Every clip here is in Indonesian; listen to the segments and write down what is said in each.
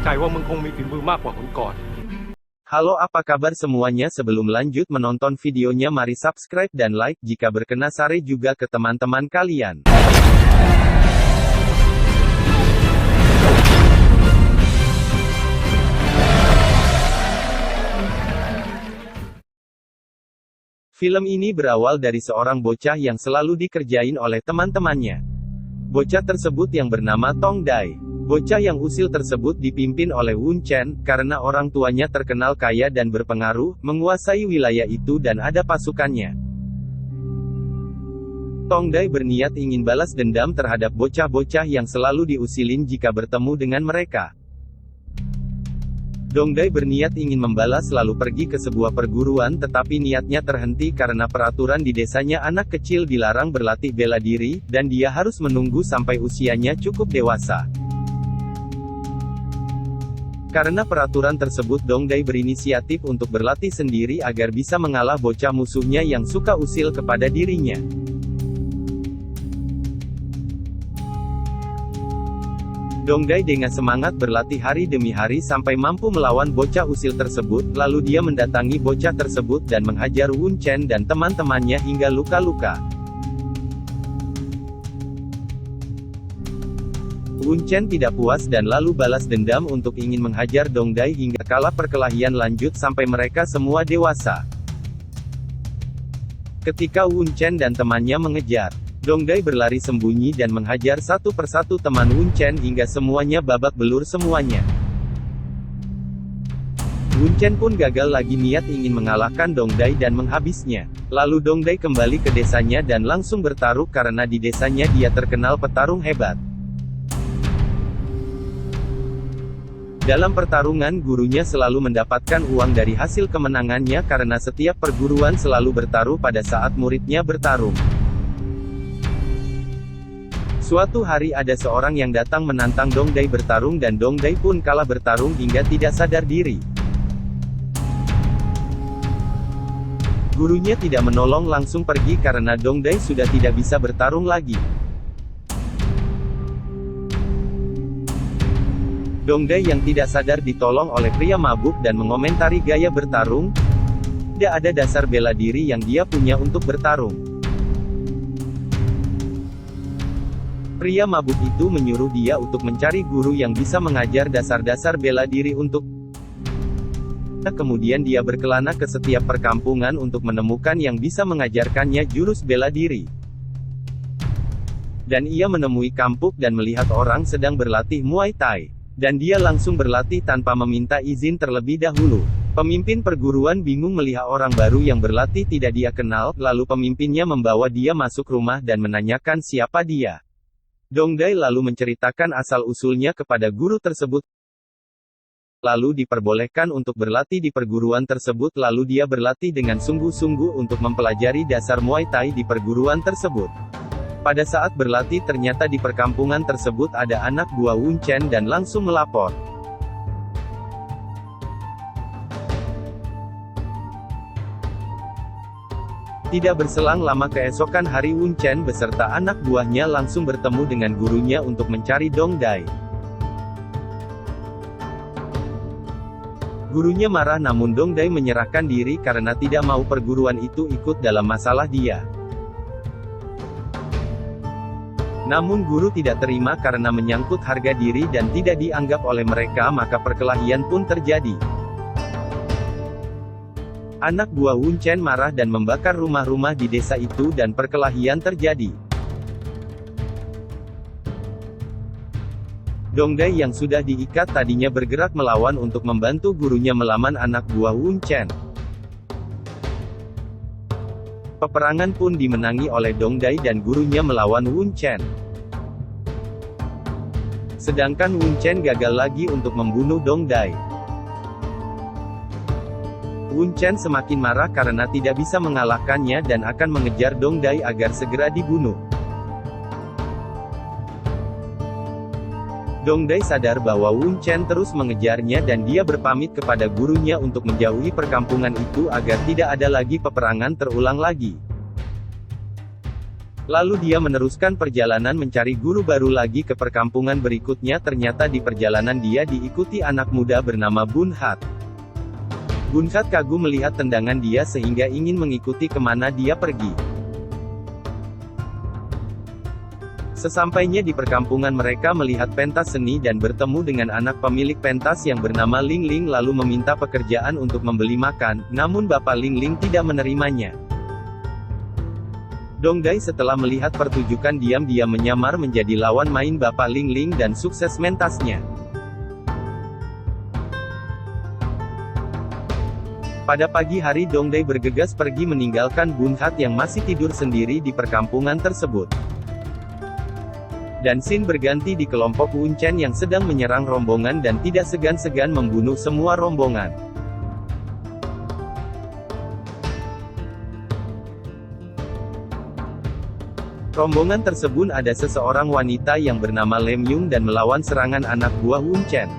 ใจว่ามึงคงมีฝีมือมากกว่าคนก่อน Halo, apa kabar semuanya? Sebelum lanjut menonton videonya, mari subscribe dan like jika berkenan, share juga ke teman-teman kalian. Film ini berawal dari seorang bocah yang selalu dikerjain oleh teman-temannya. Bocah tersebut yang bernama Tong Dai. Bocah yang usil tersebut dipimpin oleh Wun Chen, karena orang tuanya terkenal kaya dan berpengaruh, menguasai wilayah itu dan ada pasukannya. Tong Dai berniat ingin balas dendam terhadap bocah-bocah yang selalu diusilin jika bertemu dengan mereka. Dong Dai berniat ingin membalas lalu pergi ke sebuah perguruan, tetapi niatnya terhenti karena peraturan di desanya anak kecil dilarang berlatih bela diri, dan dia harus menunggu sampai usianya cukup dewasa. Karena peraturan tersebut, Dong Dai berinisiatif untuk berlatih sendiri agar bisa mengalah bocah musuhnya yang suka usil kepada dirinya. Dong Dai dengan semangat berlatih hari demi hari sampai mampu melawan bocah usil tersebut, lalu dia mendatangi bocah tersebut dan menghajar Wun Chen dan teman-temannya hingga luka-luka. Wun Chen tidak puas dan lalu balas dendam untuk ingin menghajar Dong Dai hingga kalah. Perkelahian lanjut sampai mereka semua dewasa. Ketika Wun Chen dan temannya mengejar, Dong Dai berlari sembunyi dan menghajar satu persatu teman Wun Chen hingga semuanya babak belur semuanya. Wun Chen pun gagal lagi niat ingin mengalahkan Dong Dai dan menghabisnya. Lalu Dong Dai kembali ke desanya dan langsung bertaruh karena di desanya dia terkenal petarung hebat. Dalam pertarungan, gurunya selalu mendapatkan uang dari hasil kemenangannya karena setiap perguruan selalu bertaruh pada saat muridnya bertarung. Suatu hari ada seorang yang datang menantang Dong Dai bertarung dan Dong Dai pun kalah bertarung hingga tidak sadar diri. Gurunya tidak menolong, langsung pergi karena Dong Dai sudah tidak bisa bertarung lagi. Dong Dai yang tidak sadar ditolong oleh pria mabuk dan mengomentari gaya bertarung. Tidak ada dasar bela diri yang dia punya untuk bertarung. Pria mabuk itu menyuruh dia untuk mencari guru yang bisa mengajar dasar-dasar bela diri untuk. Kemudian dia berkelana ke setiap perkampungan untuk menemukan yang bisa mengajarkannya jurus bela diri. Dan ia menemui kampuk dan melihat orang sedang berlatih Muay Thai. Dan dia langsung berlatih tanpa meminta izin terlebih dahulu. Pemimpin perguruan bingung melihat orang baru yang berlatih tidak dia kenal, lalu pemimpinnya membawa dia masuk rumah dan menanyakan siapa dia. Dong Dai lalu menceritakan asal-usulnya kepada guru tersebut. Lalu diperbolehkan untuk berlatih di perguruan tersebut, lalu dia berlatih dengan sungguh-sungguh untuk mempelajari dasar Muay Thai di perguruan tersebut. Pada saat berlatih ternyata di perkampungan tersebut ada anak buah Wun Chen dan langsung melapor. Tidak berselang lama keesokan hari, Wun Chen beserta anak buahnya langsung bertemu dengan gurunya untuk mencari Dong Dai. Gurunya marah namun Dong Dai menyerahkan diri karena tidak mau perguruan itu ikut dalam masalah dia. Namun guru tidak terima karena menyangkut harga diri dan tidak dianggap oleh mereka, maka perkelahian pun terjadi. Anak buah Wun Chen marah dan membakar rumah-rumah di desa itu dan perkelahian terjadi. Dong Dai yang sudah diikat tadinya bergerak melawan untuk membantu gurunya melawan anak buah Wun Chen. Peperangan pun dimenangi oleh Dong Dai dan gurunya melawan Wun Chen. Sedangkan Wun Chen gagal lagi untuk membunuh Dong Dai. Wun Chen semakin marah karena tidak bisa mengalahkannya dan akan mengejar Dong Dai agar segera dibunuh. Dong Dai sadar bahwa Wun Chen terus mengejarnya dan dia berpamit kepada gurunya untuk menjauhi perkampungan itu agar tidak ada lagi peperangan terulang lagi. Lalu dia meneruskan perjalanan mencari guru baru lagi ke perkampungan berikutnya. Ternyata di perjalanan dia diikuti anak muda bernama Bunhat. Bunhat kagum melihat tendangan dia sehingga ingin mengikuti kemana dia pergi. Sesampainya di perkampungan mereka melihat pentas seni dan bertemu dengan anak pemilik pentas yang bernama Ling Ling lalu meminta pekerjaan untuk membeli makan, namun Bapak Ling Ling tidak menerimanya. Dongdai setelah melihat pertunjukan diam-diam menyamar menjadi lawan main Bapak Ling Ling dan sukses mentasnya. Pada pagi hari Dongdai bergegas pergi meninggalkan Bunhat yang masih tidur sendiri di perkampungan tersebut. Dan scene berganti di kelompok Wu Chen yang sedang menyerang rombongan dan tidak segan-segan membunuh semua rombongan. Rombongan tersebut ada seseorang wanita yang bernama Lem Yung dan melawan serangan anak buah Wu Chen.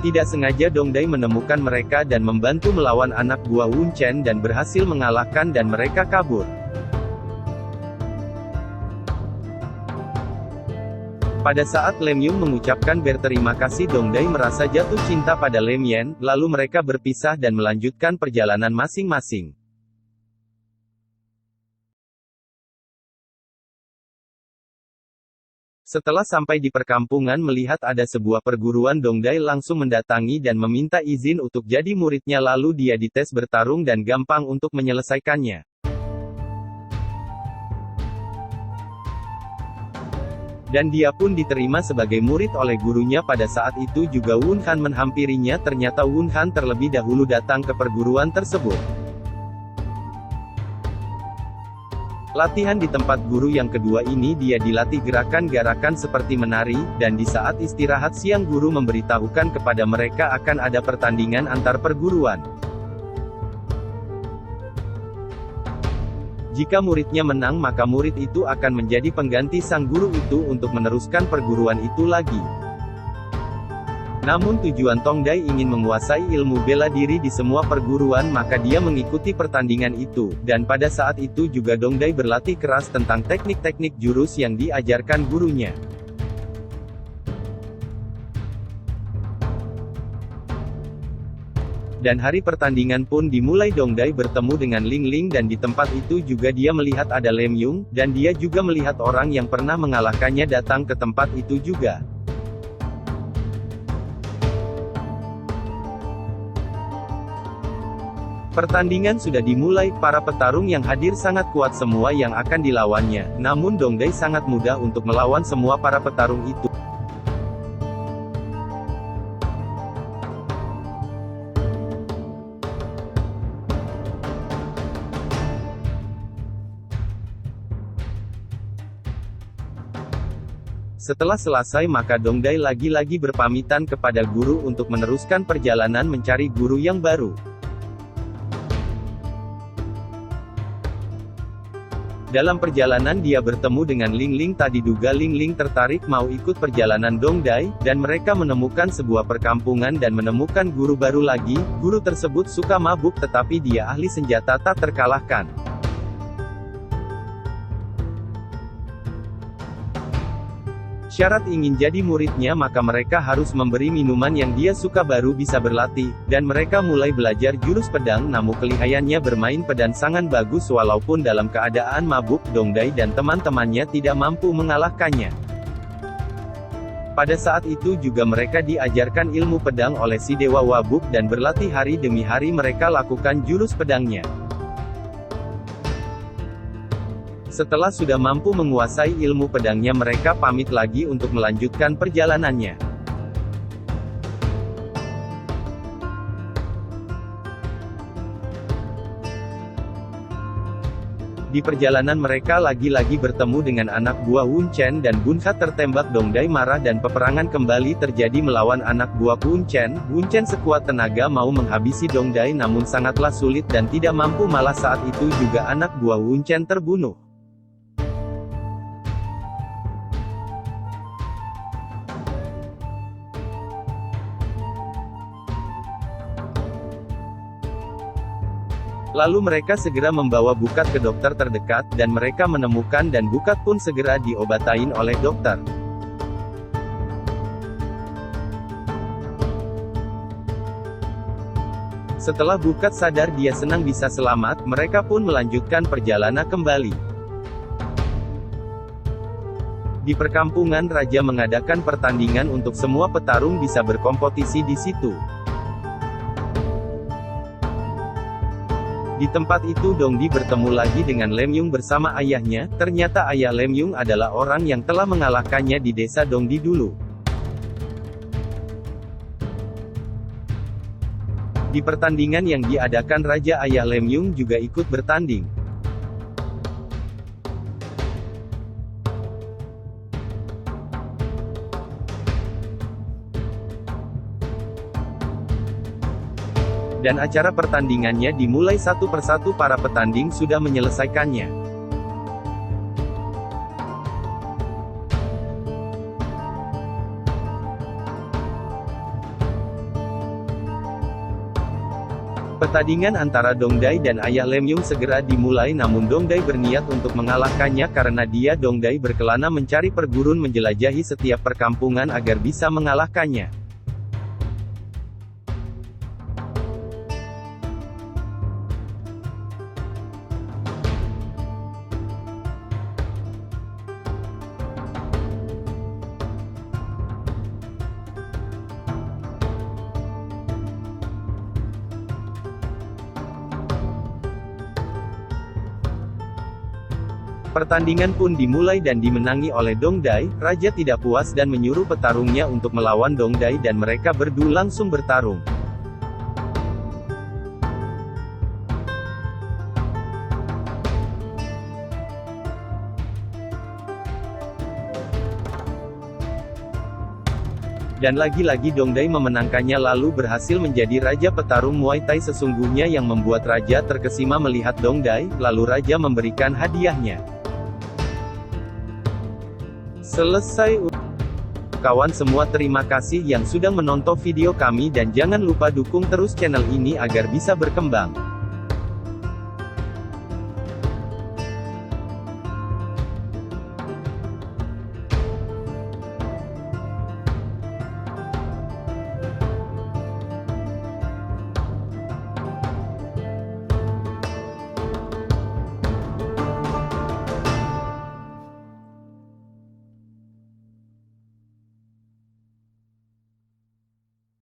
Tidak sengaja Dongdai menemukan mereka dan membantu melawan anak buah Wu Chen dan berhasil mengalahkan dan mereka kabur. Pada saat Lem Yung mengucapkan berterima kasih Dongdai merasa jatuh cinta pada Lem Yen, lalu mereka berpisah dan melanjutkan perjalanan masing-masing. Setelah sampai di perkampungan melihat ada sebuah perguruan Dongdai langsung mendatangi dan meminta izin untuk jadi muridnya lalu dia dites bertarung dan gampang untuk menyelesaikannya. Dan dia pun diterima sebagai murid oleh gurunya. Pada saat itu juga Wun Han menghampirinya. Ternyata Wun Han terlebih dahulu datang ke perguruan tersebut. Latihan di tempat guru yang kedua ini dia dilatih gerakan-gerakan seperti menari, dan di saat istirahat siang guru memberitahukan kepada mereka akan ada pertandingan antar perguruan. Jika muridnya menang maka murid itu akan menjadi pengganti sang guru itu untuk meneruskan perguruan itu lagi. Namun tujuan Dongdai ingin menguasai ilmu bela diri di semua perguruan maka dia mengikuti pertandingan itu, dan pada saat itu juga Dongdai berlatih keras tentang teknik-teknik jurus yang diajarkan gurunya. Dan hari pertandingan pun dimulai. Dongdai bertemu dengan Ling Ling dan di tempat itu juga dia melihat ada Lem Yung, dan dia juga melihat orang yang pernah mengalahkannya datang ke tempat itu juga. Pertandingan sudah dimulai, para petarung yang hadir sangat kuat semua yang akan dilawannya, namun Dongdai sangat mudah untuk melawan semua para petarung itu. Setelah selesai maka Dongdai lagi-lagi berpamitan kepada guru untuk meneruskan perjalanan mencari guru yang baru. Dalam perjalanan dia bertemu dengan Ling Ling. Tadi diduga Ling Ling tertarik mau ikut perjalanan Dongdai, dan mereka menemukan sebuah perkampungan dan menemukan guru baru lagi. Guru tersebut suka mabuk tetapi dia ahli senjata tak terkalahkan. Syarat ingin jadi muridnya maka mereka harus memberi minuman yang dia suka baru bisa berlatih, dan mereka mulai belajar jurus pedang. Namun kelihayannya bermain pedang sangat bagus walaupun dalam keadaan mabuk. Dongdai dan teman-temannya tidak mampu mengalahkannya. Pada saat itu juga mereka diajarkan ilmu pedang oleh si Dewa Wabuk dan berlatih hari demi hari mereka lakukan jurus pedangnya. Setelah sudah mampu menguasai ilmu pedangnya mereka pamit lagi untuk melanjutkan perjalanannya. Di perjalanan mereka lagi-lagi bertemu dengan anak buah Wu Chen dan Bunhat tertembak. Dongdai marah dan peperangan kembali terjadi melawan anak buah Wu Chen. Wu Chen sekuat tenaga mau menghabisi Dongdai namun sangatlah sulit dan tidak mampu, malah saat itu juga anak buah Wu Chen terbunuh. Lalu mereka segera membawa Bukat ke dokter terdekat, dan mereka menemukan dan Bukat pun segera diobatain oleh dokter. Setelah Bukat sadar dia senang bisa selamat, mereka pun melanjutkan perjalanan kembali. Di perkampungan raja mengadakan pertandingan untuk semua petarung bisa berkompetisi di situ. Di tempat itu Dongdi bertemu lagi dengan Lem Yung bersama ayahnya. Ternyata ayah Lem Yung adalah orang yang telah mengalahkannya di desa Dongdi dulu. Di pertandingan yang diadakan Raja Ayah Lem Yung juga ikut bertanding. Dan acara pertandingannya dimulai satu persatu, para petanding sudah menyelesaikannya. Pertandingan antara Dongdai dan ayah Lem Yung segera dimulai, namun Dongdai berniat untuk mengalahkannya karena dia Dongdai berkelana mencari pergurun menjelajahi setiap perkampungan agar bisa mengalahkannya. Pertandingan pun dimulai dan dimenangi oleh Dongdai. Raja tidak puas dan menyuruh petarungnya untuk melawan Dongdai dan mereka berdua langsung bertarung. Dan lagi-lagi Dongdai memenangkannya lalu berhasil menjadi Raja Petarung Muay Thai sesungguhnya yang membuat Raja terkesima melihat Dongdai, lalu Raja memberikan hadiahnya. Selesai. Kawan semua, terima kasih yang sudah menonton video kami dan jangan lupa dukung terus channel ini agar bisa berkembang.